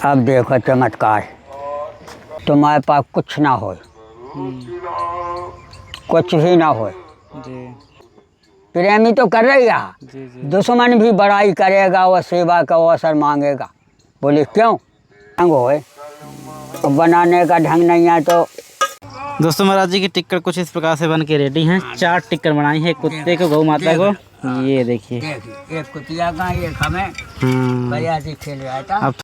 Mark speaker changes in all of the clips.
Speaker 1: अब देखो चमत्कार, तुम्हारे पास कुछ ना हो, कुछ भी ना हो,
Speaker 2: जी
Speaker 1: प्रेमी तो कर रही है,
Speaker 2: जी जी।
Speaker 1: दुश्मन भी बड़ाई करेगा, वो सेवा का अवसर मांगेगा। बोले क्यों ढंग होए, बनाने का ढंग नहीं है तो।
Speaker 2: दोस्तों महाराज जी की टिक्कर कुछ इस प्रकार से बन के रेडी हैं। 4 टिक्कर बनाई है, कुत्ते को, गौ माता को। ये देखिए,
Speaker 1: एक कुतिया का, एक हमें बढ़िया से खेल रहा था।
Speaker 2: अब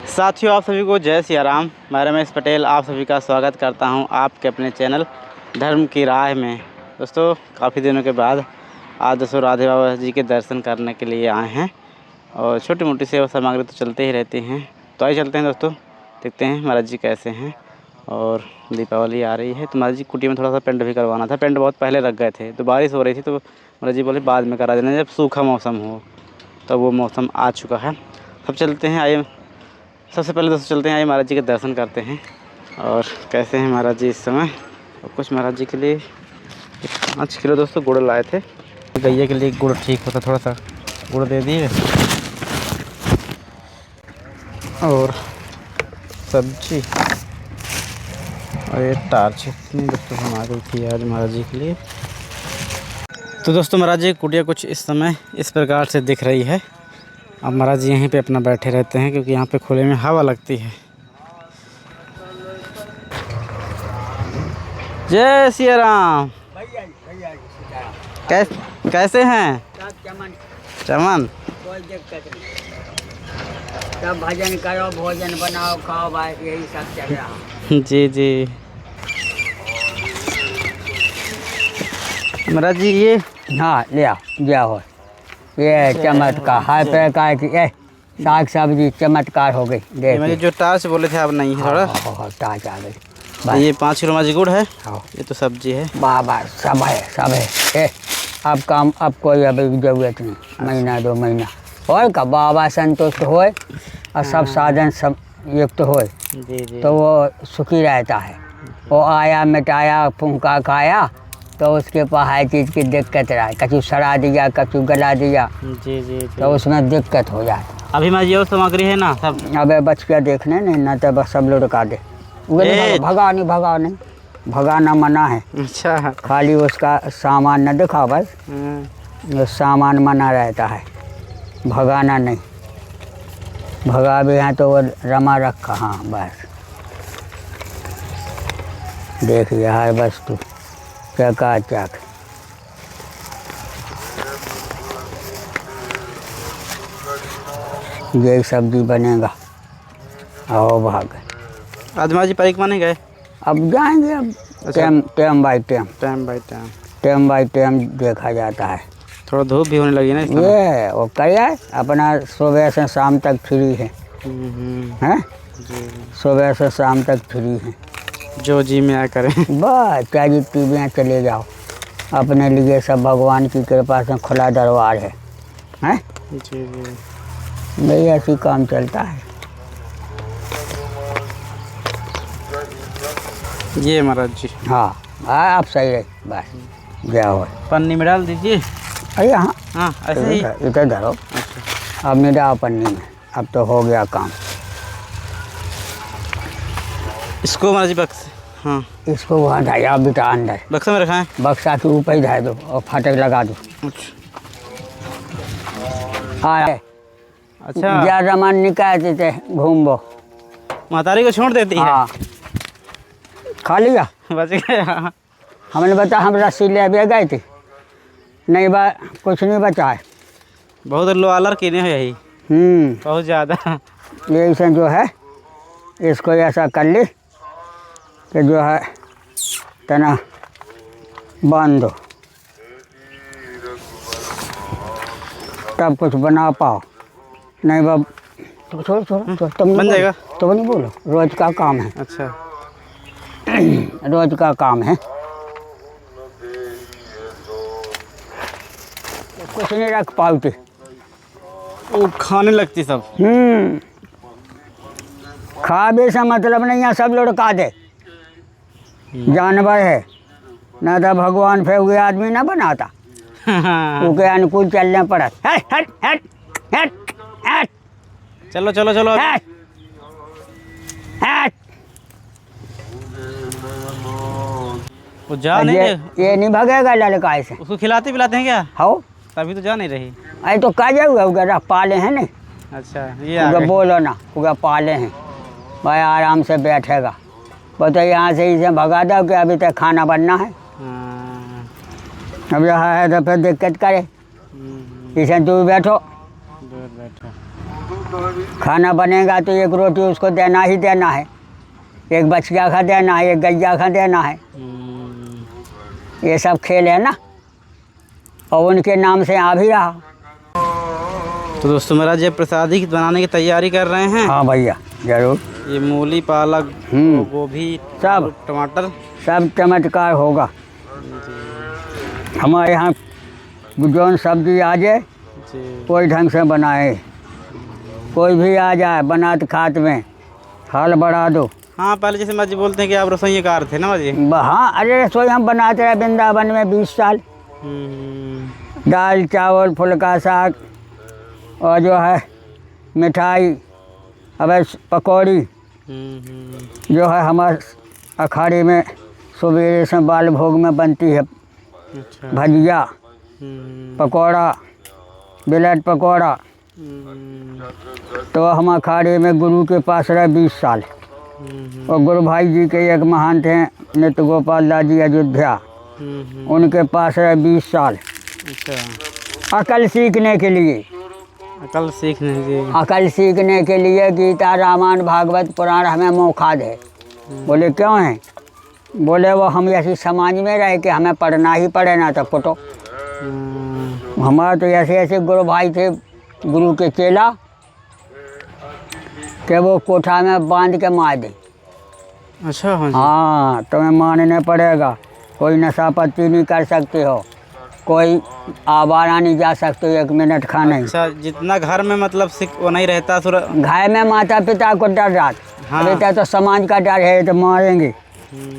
Speaker 2: साथियों, आप सभी को जय सिया राम। मैं रमेश पटेल आप सभी का स्वागत करता हूं आपके अपने चैनल धर्म की राह में। दोस्तों, काफ़ी दिनों के बाद आज दोस्तों राधे बाबा जी के दर्शन करने के लिए आए हैं, और छोटी मोटी सेवा सामग्री तो चलते ही रहती हैं। तो आइए चलते हैं दोस्तों, देखते हैं महाराज जी कैसे हैं। और दीपावली आ रही है तो महाराज जी कुटी में थोड़ा सा पेंट भी करवाना था। पेंट बहुत पहले रख गए थे, तो बारिश हो रही थी, तो महाराज जी बोले बाद में करा देना जब सूखा मौसम हो। तो वो मौसम आ चुका है। अब चलते हैं, आइए सबसे पहले दोस्तों चलते हैं, आइए महाराज जी के दर्शन करते हैं। और कैसे हैं महाराज जी इस समय। और कुछ महाराज जी के लिए 5 किलो दोस्तों गुड़ लाए थे। गैया के लिए गुड़ ठीक होता, थोड़ा सा गुड़ दे दिए। और सब्जी और ये टार्च इतनी दोस्तों हम आ गई थी आज महाराज जी के लिए। तो दोस्तों महाराज जी की कुटिया कुछ इस समय इस प्रकार से दिख रही है। अब महाराज जी यहीं पे अपना बैठे रहते हैं, क्योंकि यहाँ पे खुले में हवा लगती है। जय सिया राम। कैसे हैं? चमन,
Speaker 1: कोई दिक्कत नहीं, सब भजन करो, भोजन बनाओ, खाओ, भाई यही सब चल रहा।
Speaker 2: जी जी महाराज जी। ये
Speaker 1: हाँ ले आओ, दिया हो, ये चमत्कार हाथ पे का कि साग सब्जी चमत्कार हो गई।
Speaker 2: ये मुझे जो टार्च बोले थे अब नहीं है, थोड़ा
Speaker 1: ताज आ गई।
Speaker 2: ये 5 किलो माझी गुड़ है।
Speaker 1: हाँ,
Speaker 2: ये तो सब्जी है।
Speaker 1: बाबा सब है, सब है। अब काम, अब कोई अभी जरूरत नहीं, महीना 2 महीना और का बाबा संतुष्ट होए और सब साधन सब युक्त होए
Speaker 2: जी जी।
Speaker 1: तो वो सुखी रहता है। वो आया मिटाया फूंका खाया तो उसके पास हर चीज़ की दिक्कत रहा, कछु सड़ा दिया, कछु गला दिया,
Speaker 2: जी जी जी।
Speaker 1: तो उसमें दिक्कत हो जाए।
Speaker 2: अभी माझी और सामग्री है ना सब।
Speaker 1: अबे बच के देखने नहीं, न तो बस सब लोग रुका दे। भगा नहीं, भगाना मना है।
Speaker 2: अच्छा।
Speaker 1: खाली उसका सामान न दिखा, बस जो सामान मना रहता है, भगाना नहीं। भगा भी है तो वो रमा रखा, हाँ बस। देखिए हर वस्तु चकाचक। ये सब्जी बनेगा। आओ भाग,
Speaker 2: आज माझी परिक्रमा नहीं गए?
Speaker 1: अब जाएंगे, अब time by time, time by time देखा जाता है।
Speaker 2: थोड़ा धूप भी होने लगी ना इस समय।
Speaker 1: ये वो क्या है, अपना सुबह से शाम तक फ्री है, हैं? सुबह से शाम तक फ्री है,
Speaker 2: जो जी में आया करें।
Speaker 1: बस क्या जितनी भी चले जाओ, अपने लिए सब भगवान की कृपा से खुला दरबार है, हैं?
Speaker 2: जी जी।
Speaker 1: नहीं ऐसी काम चलता है।
Speaker 2: ये महाराज जी,
Speaker 1: हाँ आप सही रहे, बस क्या हो।
Speaker 2: पन्नी में डाल दीजिए।
Speaker 1: अरे हाँ
Speaker 2: हाँ ऐसे ही।
Speaker 1: इधर धरो।
Speaker 2: अच्छा।
Speaker 1: अब मिला पन्नी में, अब तो हो गया काम।
Speaker 2: इसको महाराज जी बक्स, हाँ
Speaker 1: इसको वहाँ धाया बेटा अंदर,
Speaker 2: बक्सा में रखा है।
Speaker 1: बक्सा के ऊपर ही धाय दो और फाटक लगा दो।
Speaker 2: अच्छा
Speaker 1: हाँ
Speaker 2: अच्छा।
Speaker 1: ज़्यादा मन निकालते थे घूमबो,
Speaker 2: महतारी को छोड़ देती है।
Speaker 1: हाँ खा लिया,
Speaker 2: बच गया।
Speaker 1: हमने बता, हम रस्सी ले भी गए थे, नहीं बा कुछ नहीं बचा है।
Speaker 2: बहुत लो आलर किने हो यही, बहुत ज़्यादा।
Speaker 1: ये ऐसा जो है, इसको ऐसा कर ली कि जो है तना बांध दो, तब कुछ बना पाओ, नहीं बाब तो छोड़ तुम
Speaker 2: बन जाएगा।
Speaker 1: तो नहीं बोलो, रोज का काम है।
Speaker 2: अच्छा।
Speaker 1: रोज का काम है, कुछ नहीं रख पाते।
Speaker 2: वो खाने लगती सब।
Speaker 1: खा भी से मतलब नहीं है, सब लुढ़का दे, जानवर है ना, तो भगवान फिर हुए आदमी ना बनाता। उसके अनुकूल चलने पड़त। हट हट हट हट हट
Speaker 2: चलो चलो चलो अभी।
Speaker 1: हट हट।
Speaker 2: वो जा नहीं रहे,
Speaker 1: ये नहीं भगेगा लड़का ऐसे।
Speaker 2: उसको खिलाते पिलाते हैं क्या?
Speaker 1: हो
Speaker 2: तभी तो जा नहीं रही।
Speaker 1: अरे तो काजे हुआ उगा पाले हैं नहीं,
Speaker 2: अच्छा ये आ
Speaker 1: उगा
Speaker 2: गए।
Speaker 1: बोलो ना, उगा पाले हैं भाई, आराम से बैठेगा। बताइए यहाँ से इसे भगा दो कि अभी तक खाना बनना है।
Speaker 2: हाँ,
Speaker 1: अब यहाँ है तो फिर दिक्कत करे। इसे तू बैठो,
Speaker 2: दूर बैठो।
Speaker 1: खाना बनेगा तो एक रोटी उसको देना ही देना है, एक बछिया का देना है, एक गैया का देना है। ये सब खेल है ना, और उनके नाम से आ भी रहा।
Speaker 2: तो दोस्तों मेरा ये प्रसादी बनाने की तैयारी कर रहे हैं।
Speaker 1: हाँ भैया जरूर,
Speaker 2: ये मूली, पालक, गोभी,
Speaker 1: सब
Speaker 2: टमाटर,
Speaker 1: सब चमत्कार होगा। हमारे यहाँ जौन सब्जी आ जाए
Speaker 2: जी।
Speaker 1: कोई ढंग से बनाए, कोई भी आ जाए बनात खात में हाल बढ़ा दो।
Speaker 2: हाँ पहले जैसे माँ जी बोलते हैं कि आप रसोईकार थे ना माँ जी।
Speaker 1: हाँ अरे रसोई हम बनाते रहे वृंदावन में 20 साल। दाल चावल फुल्का साग और जो है मिठाई, अब पकौड़ी जो है हमारे अखाड़े में सवेरे से बाल भोग में बनती है।
Speaker 2: अच्छा।
Speaker 1: भजिया पकौड़ा, ब्रेड पकौड़ा। तो हम अखाड़े में गुरु के पास रहे 20 साल। और गुरु भाई जी के एक महान थे नित्य गोपाल दास जी अयोध्या, उनके पास रहे 20 साल।
Speaker 2: अच्छा।
Speaker 1: अकल सीखने के लिए,
Speaker 2: अकल सीखने जी।
Speaker 1: अकल सीखने के लिए गीता रामायण भागवत पुराण हमें मौखाद है। बोले क्यों है? बोले वो हम ऐसी समाज में रहे कि हमें पढ़ना ही पड़े ना तो पुटो। हमारे तो ऐसे ऐसे गुरु भाई थे, गुरु के चेला, कि वो कोठा में बांध के मार दे।
Speaker 2: अच्छा।
Speaker 1: हाँ तुम्हें मानने पड़ेगा, कोई नशा पत्ती नहीं कर सकते हो, कोई आवारा नहीं जा सकते 1 मिनट खाने।
Speaker 2: अच्छा जितना घर में मतलब वो नहीं रहता
Speaker 1: घर में माता पिता को डर रात।
Speaker 2: हाँ।
Speaker 1: बेटा तो समाज का डर है तो मारेंगे,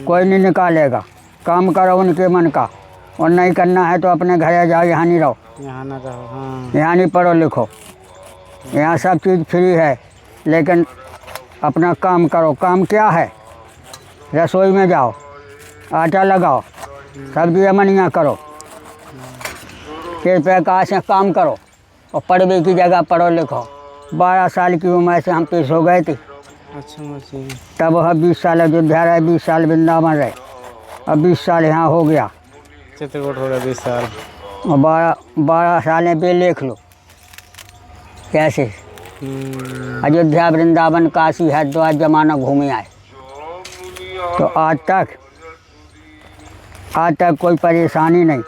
Speaker 1: कोई नहीं निकालेगा। काम करो उनके मन का, और नहीं करना है तो अपने घर जाओ, यहाँ नहीं रहो,
Speaker 2: यहाँ ना रहो। हाँ।
Speaker 1: यहाँ नहीं पढ़ो लिखो, यहाँ सब चीज़ फ्री है, लेकिन अपना काम करो। काम क्या है? रसोई में जाओ, आटा लगाओ, सब्जी मनिया करो, कृपया का से काम करो, और पढ़ने की जगह पढ़ो लिखो। 12 साल की उम्र से हम पेश हो गए थे।
Speaker 2: अच्छा।
Speaker 1: तब हम 20 साल अयोध्या रहे, 20 साल वृंदावन रहे, अब 20 साल यहाँ हो गया।
Speaker 2: चित्रकूट हो गया 20 साल,
Speaker 1: और 12 साल पे लिख लो कैसे अयोध्या वृंदावन काशी हरिद्वार जमाना घूमे आए। तो आज तक कोई परेशानी नहीं।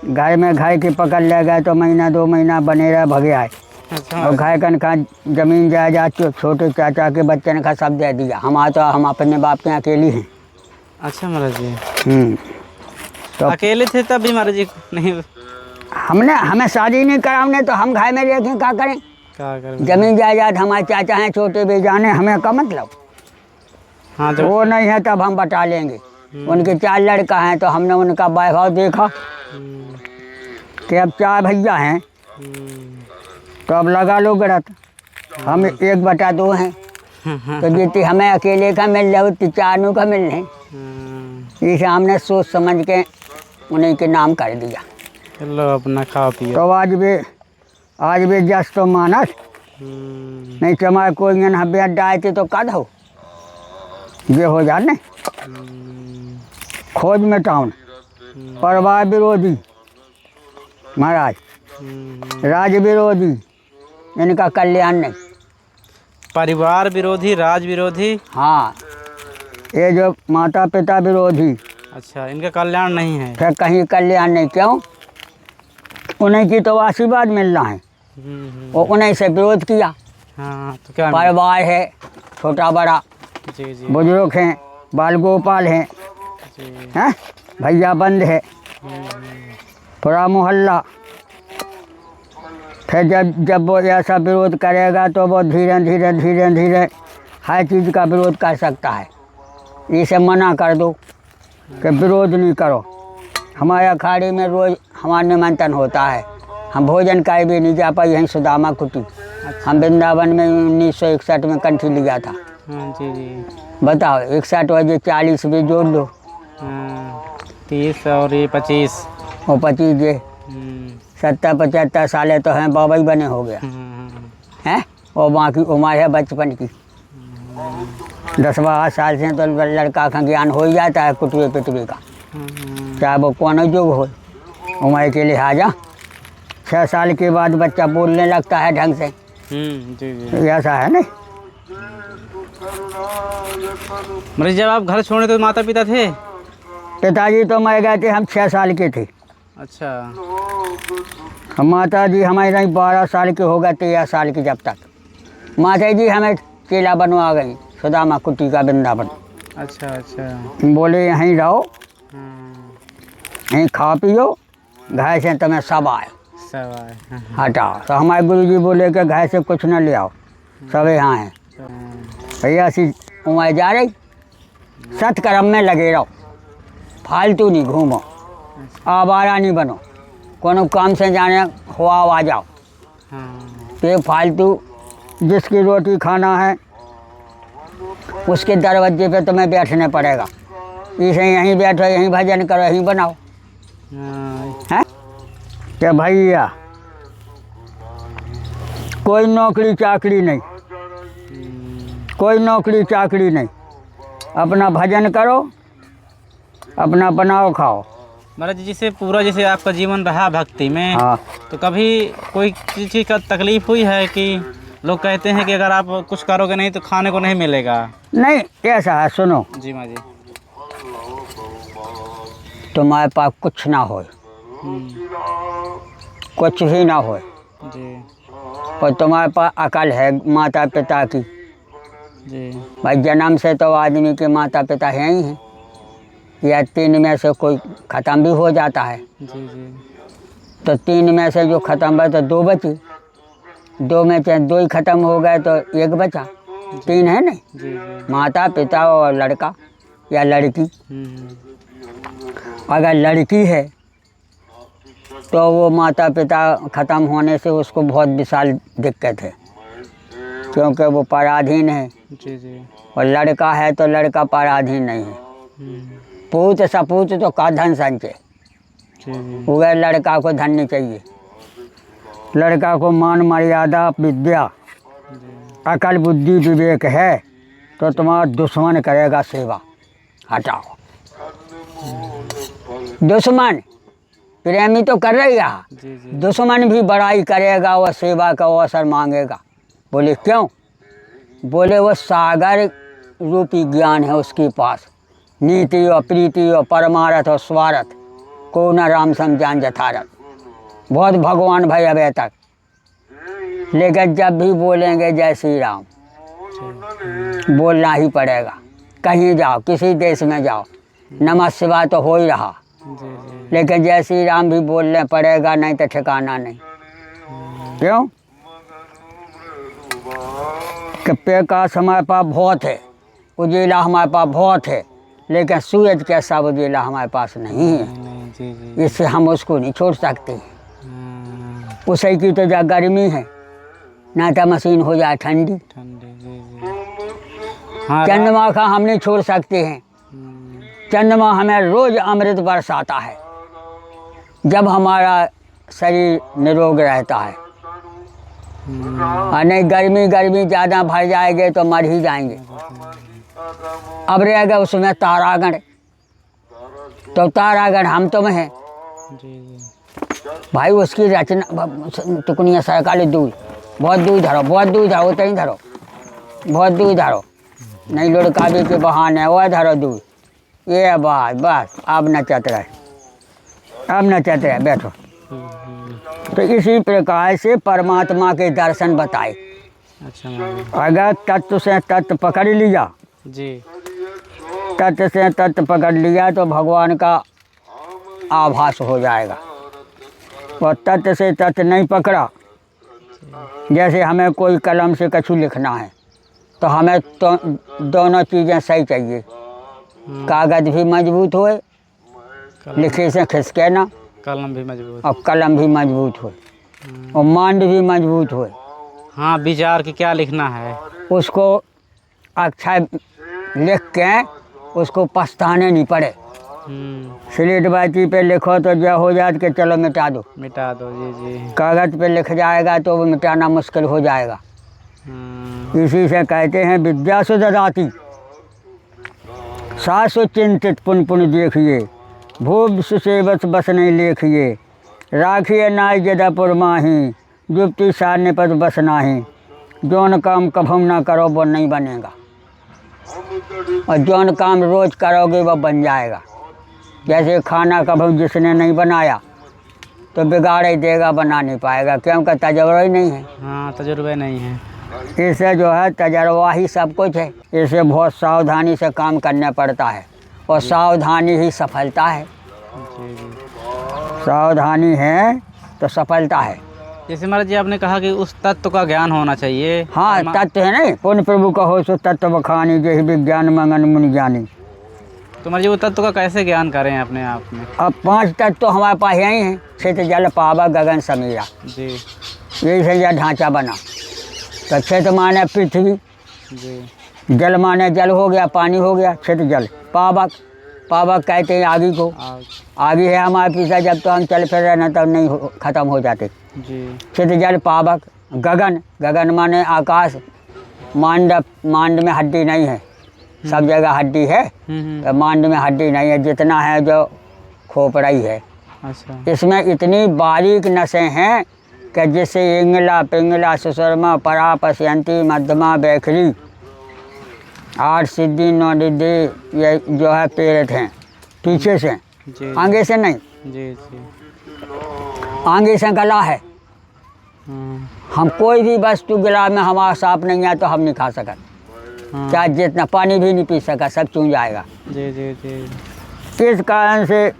Speaker 1: घर में घर की पकड़ ले गए तो महीना 2 महीना बने रहे, भगे आए।
Speaker 2: अच्छा।
Speaker 1: और घर कन का जमीन जायदाद छोटे चाचा के बच्चन का सब दे दिया। हम अपने बाप के अकेली हैं।
Speaker 2: अच्छा महाराज जी।
Speaker 1: तो
Speaker 2: अकेले थे तब भी महाराज जी नहीं?
Speaker 1: हमें शादी नहीं कराने तो हम घर में रह के क्या करें?
Speaker 2: क्या करें?
Speaker 1: जमीन जायदाद हमारे चाचा हैं छोटे बेजाने, हमें का मतलब।
Speaker 2: हाँ तो
Speaker 1: वो नहीं है तब हम बता लेंगे। उनके 4 लड़का हैं तो हमने उनका वैभव देखा कि अब 4 भैया हैं तो अब लगा लो गलत। हम 1/2 हैं तो जितनी हमें अकेले का मिल रहा उतनी 4 का मिल रहे। इसे हमने सोच समझ के उन्हीं के नाम कर दिया।
Speaker 2: चलो अपना खाओ पियो।
Speaker 1: तो आज भी जस तो मानस नहीं चमार कोई हब्बे डाय थे तो कद हो ये हो जाने। खोज में टाउन परिवार विरोधी महाराज, राज विरोधी, इनका कल्याण नहीं।
Speaker 2: परिवार विरोधी, राज विरोधी।
Speaker 1: हाँ ये जो माता पिता विरोधी।
Speaker 2: अच्छा इनका कल्याण नहीं है।
Speaker 1: फिर कहीं कल्याण नहीं। क्यों? उन्हीं की तो आशीर्वाद मिलना है, और उन्हीं से विरोध किया।
Speaker 2: हाँ तो क्या
Speaker 1: परिवार है छोटा बड़ा,
Speaker 2: जी जी
Speaker 1: बुजुर्ग हैं, बाल गोपाल हैं, हैं भैया बंद है, पूरा मोहल्ला। फिर जब वो ऐसा विरोध करेगा तो वो धीरे धीरे हर चीज़ का विरोध कर सकता है। इसे मना कर दो कि विरोध नहीं करो। हमारे अखाड़े में रोज़ हमारा निमंत्रण होता है, हम भोजन का भी नहीं जा पाए, यहीं सुदामा कुटी। हम वृंदावन में 1961 में कंठी लिया था।
Speaker 2: हाँ जी जी।
Speaker 1: बताओ 61 बजे 40 भी जोड़ लो।
Speaker 2: हाँ 30 और ये 25।
Speaker 1: वो 25 जे 70-75 सालें तो हैं, बाबा ही बने हो गया हैं। और बाकी उम्र है बचपन की। 10-12 साल से तो लड़का का ज्ञान हो ही जाता है कुटवे पिटवे का, चाहे वो कौन युग हो। उम्र के लिहाजा 6 साल के बाद बच्चा बोलने लगता है ढंग से।
Speaker 2: जी जी।
Speaker 1: ऐसा है नहीं।
Speaker 2: मतलब जब आप घर छोड़े तो माता पिता थे?
Speaker 1: पिताजी तो मर गए थे, हम 6 साल के थे।
Speaker 2: अच्छा।
Speaker 1: हम माता जी हमारे नहीं 12 साल के हो गए, 13 साल की जब तक। माता जी हमें चेला बनवा गई सुदामा कुटी का वृंदावन।
Speaker 2: अच्छा अच्छा।
Speaker 1: बोले यहीं रहो, यहीं खा पियो, घर से तुम्हें सब आए
Speaker 2: सब आए।
Speaker 1: हटाओ। तो हमारे गुरु जी बोले कि घर से कुछ न ले आओ, सब यहाँ हैं। भैया ऐसी उम्र जा रही, सत्कर्म में लगे रहो, फालतू नहीं घूमो, आवारा नहीं बनो, कोनो काम से जाने हुआ आ जाओ। तो फालतू जिसकी रोटी खाना है उसके दरवाजे पे तुम्हें बैठने पड़ेगा। इसे यहीं बैठो, यहीं भजन करो, यहीं बनाओ। हैं क्या भैया, कोई नौकरी चाकरी नहीं, कोई नौकरी चाकरी नहीं, अपना भजन करो, अपना बनाओ खाओ।
Speaker 2: महाराज जी जैसे पूरा जैसे आपका जीवन रहा भक्ति में,
Speaker 1: हाँ।
Speaker 2: तो कभी कोई चीज़ का तकलीफ हुई है कि लोग कहते हैं कि अगर आप कुछ करोगे नहीं तो खाने को नहीं मिलेगा?
Speaker 1: नहीं, ऐसा है, सुनो
Speaker 2: जी माँ जी।
Speaker 1: तुम्हारे पास कुछ ना हो, कुछ भी ना हो
Speaker 2: जी
Speaker 1: और तुम्हारे पास अकल है माता पिता की।
Speaker 2: जी।
Speaker 1: भाई जन्म से तो आदमी के माता पिता हैं ही हैं, या 3 में से कोई ख़त्म भी हो जाता है।
Speaker 2: जी जी।
Speaker 1: तो 3 में से जो ख़त्म हुआ तो 2 बची, 2 में से 2 ही ख़त्म हो गए तो 1 बचा, 3 है नहीं।
Speaker 2: जी जी।
Speaker 1: माता पिता और लड़का या लड़की। अगर लड़की है तो वो माता पिता ख़त्म होने से उसको बहुत विशाल दिक्कत है, क्योंकि वो पराधीन है।
Speaker 2: जी जी।
Speaker 1: और लड़का है तो लड़का पराधीन नहीं है। पूत सपूत तो का धन संचय,
Speaker 2: जी जी।
Speaker 1: वह लड़का को धन नहीं चाहिए। लड़का को मान मर्यादा विद्या अकल बुद्धि विवेक है तो तुम्हारा दुश्मन करेगा सेवा, हटाओ। दुश्मन प्रेमी तो कर रहेगा,
Speaker 2: जी जी।
Speaker 1: दुश्मन भी बड़ाई करेगा, वह सेवा का अवसर मांगेगा। बोले क्यों? बोले वो सागर रूपी ज्ञान है उसके पास, नीति और प्रीति और परमारथ और स्वार्थ को न राम समझान यथारथ। बहुत भगवान भाई अभी तक, लेकिन जब भी बोलेंगे जय श्री राम बोलना ही पड़ेगा। कहीं जाओ, किसी देश में जाओ, नमः शिवाय तो हो ही रहा, लेकिन जय श्री राम भी बोलने पड़ेगा, नहीं तो ठिकाना नहीं। क्यों? कि प्रकाश हमारे पास बहुत है, उजेला हमारे पास बहुत है, लेकिन सूरज कैसा उजेला हमारे पास नहीं है। इससे हम उसको नहीं छोड़ सकते। उसी की तो जा गर्मी है, ना तो मशीन हो जाए ठंडी। चंद्रमा का हम नहीं छोड़ सकते हैं। चंद्रमा हमें रोज अमृत बरसाता है जब हमारा शरीर निरोग रहता है। और नहीं गर्मी ज़्यादा भर जाएंगे तो मर ही जाएंगे। अब रहेगा उसमें तारागण, तो तारागण हम तुम हैं भाई। उसकी रचना टुकनिया सरकाली दूध, बहुत दूध धरो, बहुत दूध धरो, उतना ही धरो, बहुत दूध धरो, नहीं लुढ़कावे के बहाने वह धरो दूध। ये बात बस, अब न चत रहे, अब न चत रहे, बैठो। तो इसी प्रकार से परमात्मा के दर्शन बताए।
Speaker 2: अच्छा।
Speaker 1: अगर तत्व से तत्व पकड़ लिया
Speaker 2: जी,
Speaker 1: तत्व से तत्व पकड़ लिया तो भगवान का आभास हो जाएगा। और तत्व से तत्व नहीं पकड़ा, जैसे हमें कोई कलम से कछु लिखना है तो हमें तो दोनों चीज़ें सही चाहिए, कागज़ भी मजबूत होए, लिखे से खिसके ना,
Speaker 2: कलम भी मजबूत,
Speaker 1: और कलम भी मजबूत हो। और मांड भी मजबूत हो,
Speaker 2: हाँ, विचार कि क्या लिखना है।
Speaker 1: उसको अक्षर लिख के उसको पछताने नहीं पड़े। स्लेट बाजी पे लिखो तो जो हो जाए कि चलो मिटा दो,
Speaker 2: मिटा दो। जी जी।
Speaker 1: कागज़ पे लिख जाएगा तो वो मिटाना मुश्किल हो जाएगा। इसी से कहते हैं विद्या से ददाती सासु चिंतित पुन पुन देखिए, भूप से बस नहीं लेखिए, राखिए नाय जदापुर माही, जुप्ति सारने पर बस नाही, जौन काम कभू ना करो वो नहीं बनेगा, और जौन काम रोज़ करोगे वो बन जाएगा। जैसे खाना कभी जिसने नहीं बनाया तो बिगाड़ ही देगा, बना नहीं पाएगा, क्योंकि तजुर्बा ही नहीं है।
Speaker 2: हाँ, तजुर्बे नहीं है।
Speaker 1: इससे जो है तजुर्बा ही सब कुछ है। इसे बहुत सावधानी से काम करना पड़ता है, और सावधानी ही सफलता है।
Speaker 2: जी जी।
Speaker 1: सावधानी है तो सफलता है।
Speaker 2: जैसे महाराज जी आपने कहा कि उस तत्व का ज्ञान होना चाहिए।
Speaker 1: हाँ, तत्व है नहीं, पुण्य प्रभु कहो सो तत्व बखानी, जही विज्ञान मंगन मुनि ज्ञानी।
Speaker 2: तो महाराज जी वो तत्व का कैसे ज्ञान करें अपने आप में?
Speaker 1: अब 5 तत्व तो हमारे पास यही हैं, क्षेत जल पावा गगन समीरा।
Speaker 2: जी
Speaker 1: यही से यह ढांचा बना। तो क्षेत्र माने पृथ्वी,
Speaker 2: जी।
Speaker 1: जल माने जल हो गया, पानी हो गया, क्षेत्र जल। पावक, पावक कहते हैं आगी को। आगी है हमारे पीछे, जब तो हम चल फिर रहे ना तब नहीं ख़त्म हो जाते।
Speaker 2: जी।
Speaker 1: क्षेत्र जल पावक। गगन, गगन माने आकाश। मांड में हड्डी नहीं है, सब जगह हड्डी है, तो मांड में हड्डी नहीं है, जितना है जो खोपड़ी है।
Speaker 2: अच्छा।
Speaker 1: इसमें इतनी बारीक नसें हैं कि जिससे इंगला पिंगला सुसरमा परा पश्यंती मध्यमा बैखरी 8 सिद्धि 9 रिद्धि, ये जो है प्रेरित हैं पीछे से,
Speaker 2: जी।
Speaker 1: आगे से नहीं।
Speaker 2: जी जी।
Speaker 1: आगे से गला है। हम कोई भी वस्तु गला में हमारा साफ नहीं है तो हम नहीं खा सकते। चाहे जितना पानी भी नहीं पी सका, सब चूं जाएगा।
Speaker 2: जी जी जी।
Speaker 1: इस कारण से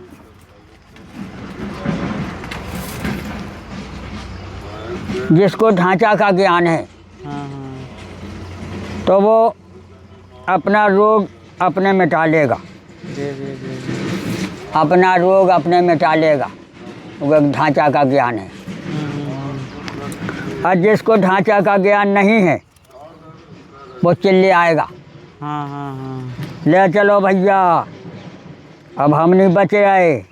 Speaker 1: जिसको ढांचा का ज्ञान है तो वो अपना रोग अपने मिटा लेगा।
Speaker 2: जी जी जी।
Speaker 1: अपना रोग अपने मिटा लेगा, वो ढांचा का ज्ञान है। और जिसको ढांचा का ज्ञान नहीं है वो चिल्ले आएगा।
Speaker 2: हाँ हाँ हाँ।
Speaker 1: ले चलो भैया, अब हम नहीं बचे आए,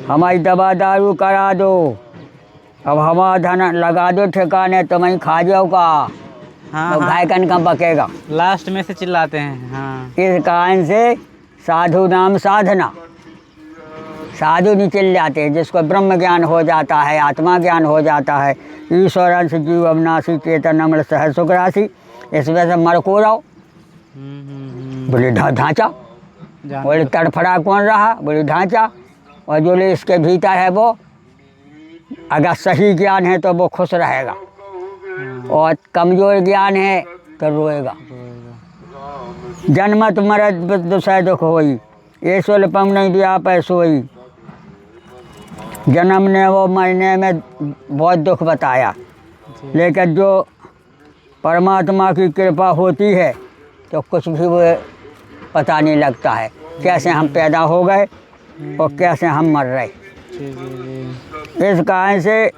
Speaker 1: हमारी दवा दारू करा दो, अब हमारा धन लगा दो ठिकाने, तुम ही खा जाओगा।
Speaker 2: हाँ,
Speaker 1: तो गाय कन का बकेगा।
Speaker 2: लास्ट में से चिल्लाते हैं। हाँ।
Speaker 1: इस कारण से साधु नाम साधना, साधु नहीं चिल्लाते। जिसको ब्रह्म ज्ञान हो जाता है, आत्मा ज्ञान हो जाता है, ईश्वर अंश जीव अविनाशी चेतन अमृत सहज सुख राशि, इस वजह से मर को रहो। बोले ढांचा, बोले तड़फड़ा कौन रहा, बोले ढांचा। और जो इसके भीतर है वो अगर सही ज्ञान है तो वो खुश रहेगा, और कमज़ोर ज्ञान है तो रोएगा। जन्मत मरत दुसह दुख होई, ये सुलपम नहीं दिया पैसोई। जन्म ने वो मरने में बहुत दुख बताया, लेकिन जो परमात्मा की कृपा होती है तो कुछ भी वो पता नहीं लगता है, कैसे हम पैदा हो गए और कैसे हम मर रहे। इस कारण से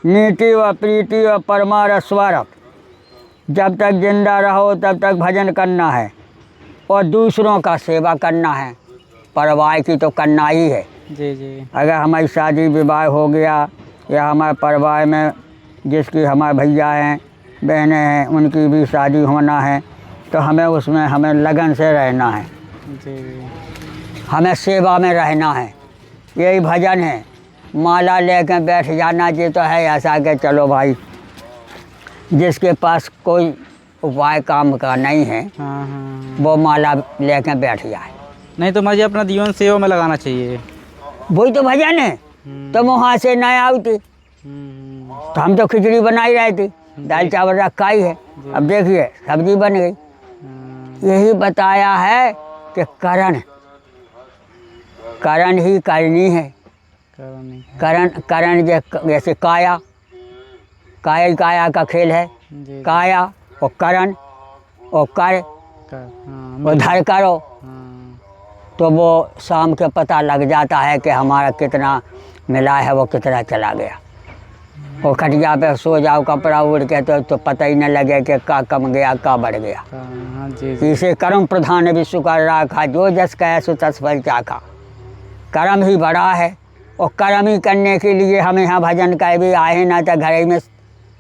Speaker 1: नीति व प्रीति व परमारथ स्वार्थ, जब तक जिंदा रहो तब तक भजन करना है और दूसरों का सेवा करना है। परिवार की तो करना ही है।
Speaker 2: जी जी।
Speaker 1: अगर हमारी शादी विवाह हो गया या हमारे परिवार में जिसकी हमारे भैया हैं बहनें हैं उनकी भी शादी होना है तो हमें उसमें हमें लगन से रहना है।
Speaker 2: जी।
Speaker 1: हमें सेवा में रहना है। यही भजन है। माला लेकर बैठ जाना ये तो है ऐसा कि चलो भाई जिसके पास कोई उपाय काम का नहीं है
Speaker 2: हाँ हाँ।
Speaker 1: वो माला लेकर बैठ जाए।
Speaker 2: नहीं तो मुझे अपना जीवन सेवा में लगाना चाहिए।
Speaker 1: वही तो भजन है। तुम वहाँ से न आते तो हम तो खिचड़ी बनाई रहे थे, दाल चावल रखा ही है, अब देखिए सब्जी बन गई। यही बताया है कि करण ही करनी है। करण जैसे काया का खेल है। काया और करण और कर उधर करो तो वो शाम के पता लग जाता है कि हमारा कितना मिला है, वो कितना चला गया। वो खटिया पे सो जाओ कपड़ा उड़ के तो पता ही न लगे कि का कम गया का बढ़ गया।
Speaker 2: हाँ जी जी।
Speaker 1: इसे कर्म प्रधान विश्व कर राखा, जो जस कहे सो तस फल चाखा। कर्म ही बड़ा है और कर्म ही करने के लिए हम यहाँ भजन कर भी आए, ना तो घर में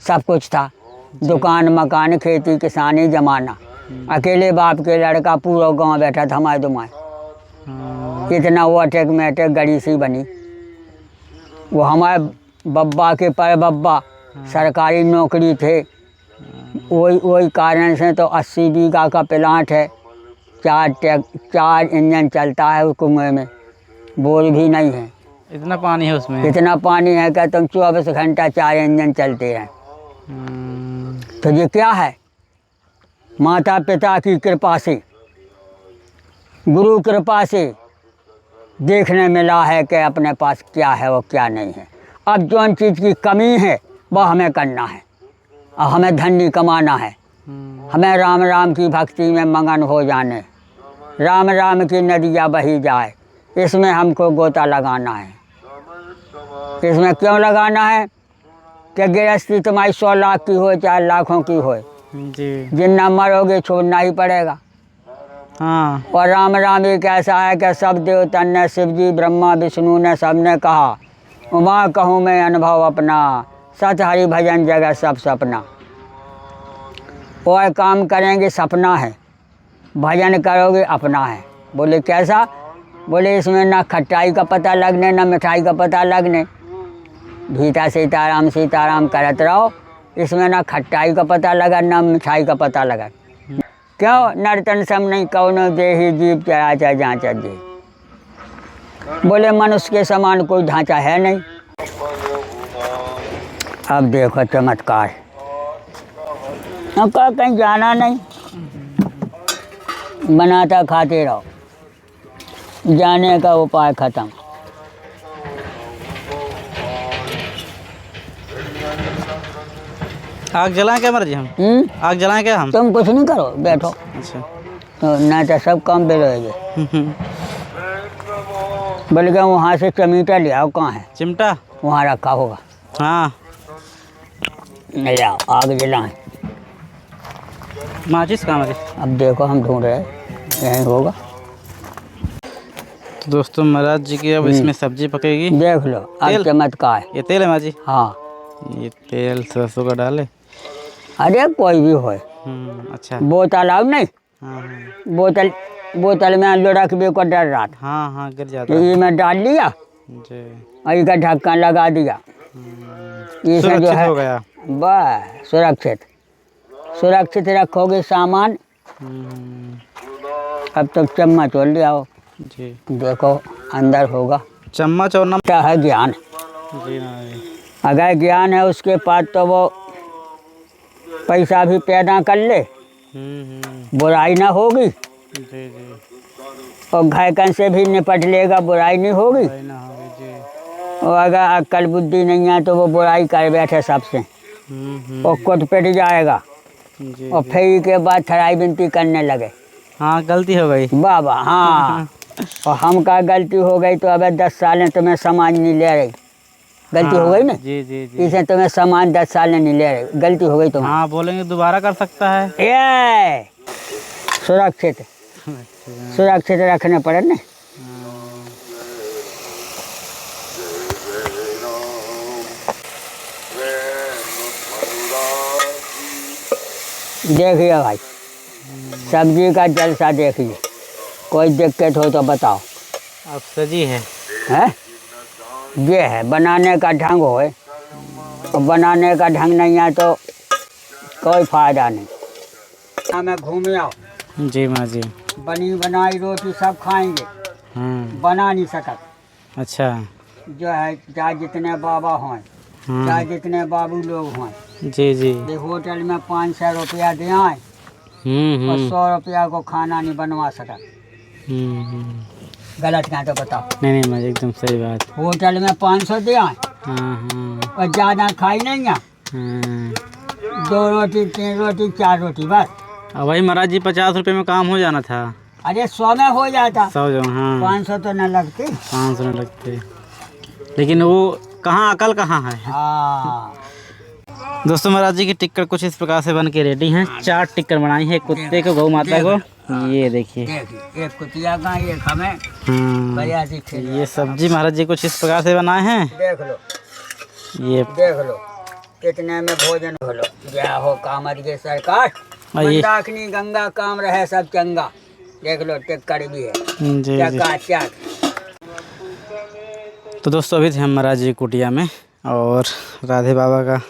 Speaker 1: सब कुछ था, दुकान मकान खेती किसानी जमाना। अकेले बाप के लड़का पूरा गांव बैठा था हमारे दुमाए।
Speaker 2: हाँ,
Speaker 1: इतना वो अटैक में अटैक गड़ी सी बनी। वो हमारे बब्बा के पर बब्बा सरकारी नौकरी थे, वही कारण से तो 80 बीघा का प्लांट है, 4 इंजन चलता है उस कुएं में, बोर भी नहीं है।
Speaker 2: इतना पानी है उसमें?
Speaker 1: इतना पानी है कि तुम 24 घंटा 4 इंजन चलते हैं। तो ये क्या है? माता पिता की कृपा से, गुरु कृपा से देखने मिला है कि अपने पास क्या है और क्या नहीं है। अब जो चीज़ की कमी है वह हमें करना है, और हमें धन नहीं कमाना है। हमें राम राम की भक्ति में मगन हो जाने, राम राम की नदियाँ बही जाए, इसमें हमको गोता लगाना है। इसमें क्यों लगाना है कि गृहस्थी तुम्हारी 100 लाख की हो 4 लाखों की हो,
Speaker 2: जी।
Speaker 1: जितना मरोगे छोड़ना ही पड़ेगा।
Speaker 2: हाँ।
Speaker 1: और राम राम एक ऐसा है कि सब देवतन ने, शिव जी ब्रह्मा विष्णु ने सबने कहा, उमा कहूँ मैं अनुभव अपना, सच हरि भजन जगह सब सपना। और काम करेंगे सपना है, भजन करोगे अपना है। बोले कैसा? बोले इसमें ना खट्टाई का पता लगने ना मिठाई का पता लगने, भीतर सीताराम सीताराम करत रहो, इसमें ना खट्टाई का पता लगा ना मिठाई का पता लगा। क्यों? नर्तन सम नहीं कौनो देही जीव चराचर जांचा दे। बोले मनुष्य के समान कोई ढांचा है नहीं। अब देखो चमत्कार, अब कहीं जाना नहीं, बनाता खाते रहो, जाने का उपाय खत्म।
Speaker 2: आग जलाएं क्या मर्जी हम? आग जलाएं क्या हम?
Speaker 1: तुम कुछ नहीं करो, बैठो।
Speaker 2: अच्छा।
Speaker 1: तो ना तो सब काम पे रहेंगे। बल्कि वहाँ से चमीटा ले आओ। कहाँ है
Speaker 2: चिमटा?
Speaker 1: वहाँ रखा होगा।
Speaker 2: हाँ।
Speaker 1: ले आओ, आग जलाएं।
Speaker 2: माचिस कहाँ है?
Speaker 1: अब देखो हम ढूंढ रहे हैं, यहीं होगा।
Speaker 2: तो दोस्तों महाराज जी की अब इसमें सब्जी पकेगी।
Speaker 1: देख लो अब चमत्कार।
Speaker 2: ये तेल है माजी?
Speaker 1: हाँ,
Speaker 2: ये तेल सरसों का डाले।
Speaker 1: अरे कोई भी हो।
Speaker 2: अच्छा।
Speaker 1: बोतल आओ नहीं,
Speaker 2: हाँ
Speaker 1: बोतल में लुढ़क भी को डर रहा था।
Speaker 2: हाँ हाँ गिर जाता है।
Speaker 1: ये मैं डाल लिया
Speaker 2: जी।
Speaker 1: और इसका ढक्कन लगा दिया। इसे जो है
Speaker 2: हो गया।
Speaker 1: बस सुरक्षित रखोगे सामान। अब तो चम्मच और ले आओ।
Speaker 2: जी।
Speaker 1: देखो अंदर होगा
Speaker 2: चम्मच और नमक
Speaker 1: है ज्ञान।
Speaker 2: जी जी।
Speaker 1: अगर ज्ञान है उसके पास तो वो पैसा भी पैदा कर ले, बुराई ना होगी।
Speaker 2: जी जी।
Speaker 1: और घायकन से भी निपट लेगा, बुराई नहीं होगी।
Speaker 2: ना होगी जी।
Speaker 1: और अगर अक्ल बुद्धि नहीं है तो वो बुराई कर बैठे सबसे, और कुट पिट जाएगा।
Speaker 2: जी।
Speaker 1: और फिर के बाद थराई बिनती करने लगे।
Speaker 2: हाँ गलती हो गई
Speaker 1: बाबा। हाँ और हम का गलती हो गई तो अब 10 साल तुम्हें समाज नहीं ले रही। गलती हो गई ना।
Speaker 2: जी जी जी।
Speaker 1: इसे तुम्हें सामान 10 साल नहीं ले रहे, गलती हो गई तुम्हें।
Speaker 2: हाँ बोलेंगे दोबारा कर सकता है।
Speaker 1: ये सुरक्षित रखने पड़े ना। देखिए भाई, सब्जी का जलसा देखिए, कोई दिक्कत हो तो बताओ।
Speaker 2: अब सजी है।
Speaker 1: हैं? ये है बनाने का ढंग हो, और बनाने का ढंग नहीं है तो कोई फायदा नहीं। हमें घूमे आओ।
Speaker 2: जी माँ जी।
Speaker 1: बनी बनाई रोटी सब खाएंगे, बना नहीं सकत।
Speaker 2: अच्छा।
Speaker 1: जो है चाहे जितने बाबा हों, चाहे जितने बाबू लोग हों,
Speaker 2: जी जी।
Speaker 1: होटल में 500 रुपया दे आए और 100 रुपया को खाना नहीं बनवा सका। गलत क्या तो बताओ।
Speaker 2: नहीं माँ जी एकदम सही बात।
Speaker 1: होटल में 500 दे आए और ज़्यादा खाई नहीं है, 2 रोटी 3 रोटी 4 रोटी बस।
Speaker 2: अब भाई महाराज जी 50 रुपये में काम हो जाना था।
Speaker 1: अरे 100 में हो जाता।
Speaker 2: 100 जो। हाँ
Speaker 1: 500 तो न लगती।
Speaker 2: 500 में लगते, लेकिन वो कहाँ अकल कहाँ है।
Speaker 1: हाँ
Speaker 2: दोस्तों महाराज जी की टिक्कर कुछ इस प्रकार से बन के रेडी हैं। 4 टिक्कर बनाई है, एक कुत्ते को, गौ माता को। ये देखिए,
Speaker 1: देखिए एक कुतिया का, एक हमें बढ़िया सी खेल।
Speaker 2: ये सब्जी महाराज जी कुछ इस प्रकार से बनाए हैं।
Speaker 1: देख लो,
Speaker 2: ये
Speaker 1: देख लो, इतने में भोजन हो लो। जय हो कामद के सरकार, मंदाकिनी गंगा काम रहे सब चंगा। देख लो टिक्कर भी है
Speaker 2: जी।
Speaker 1: चकाचक।
Speaker 2: तो दोस्तों अभी थे हम महाराज जी कुटिया में, और राधे बाबा का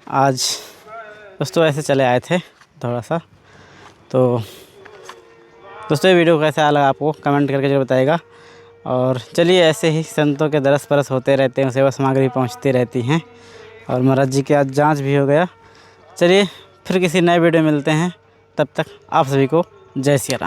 Speaker 2: आज दोस्तों ऐसे चले आए थे थोड़ा सा। तो दोस्तों ये वीडियो कैसा लगा आपको कमेंट करके जरूर बताइएगा। और चलिए ऐसे ही संतों के दरस परस होते रहते हैं, सेवा सामग्री पहुंचती रहती हैं, और महाराज जी के आज जांच भी हो गया। चलिए फिर किसी नए वीडियो मिलते हैं, तब तक आप सभी को जय सिया राम।